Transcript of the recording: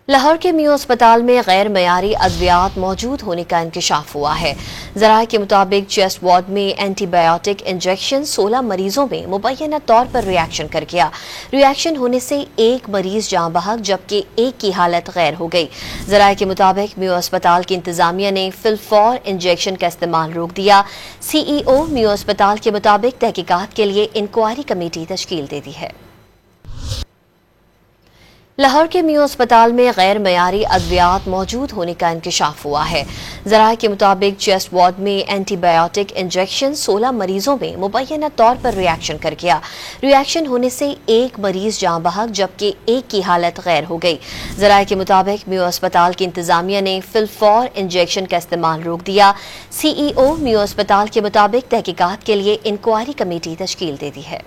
لاہور کے میو اسپتال میں غیر معیاری ادویات موجود ہونے کا انکشاف ہوا ہے۔ ذرائع کے مطابق چیسٹ وارڈ میں اینٹی بایوٹک انجیکشن 16 مریضوں میں مبینہ طور پر ریاکشن کر گیا۔ ریاکشن ہونے سے ایک مریض جاں بحق جبکہ ایک کی حالت غیر ہو گئی۔ ذرائع کے مطابق میو اسپتال کی انتظامیہ نے فی الفور انجیکشن کا استعمال روک دیا۔ سی ای او میو اسپتال کے مطابق تحقیقات کے لیے انکوائری کمیٹی تشکیل دے دی ہے۔ لاہور کے میو اسپتال میں غیر معیاری ادویات موجود ہونے کا انکشاف ہوا ہے۔ ذرائع کے مطابق چیسٹ وارڈ میں اینٹی بایوٹک انجیکشن 16 مریضوں میں مبینہ طور پر ریاکشن کر گیا۔ ریاکشن ہونے سے ایک مریض جاں بحق جبکہ ایک کی حالت غیر ہو گئی۔ ذرائع کے مطابق میو اسپتال کی انتظامیہ نے فی الفور انجیکشن کا استعمال روک دیا۔ سی ای او میو اسپتال کے مطابق تحقیقات کے لیے انکوائری کمیٹی تشکیل دے دی ہے۔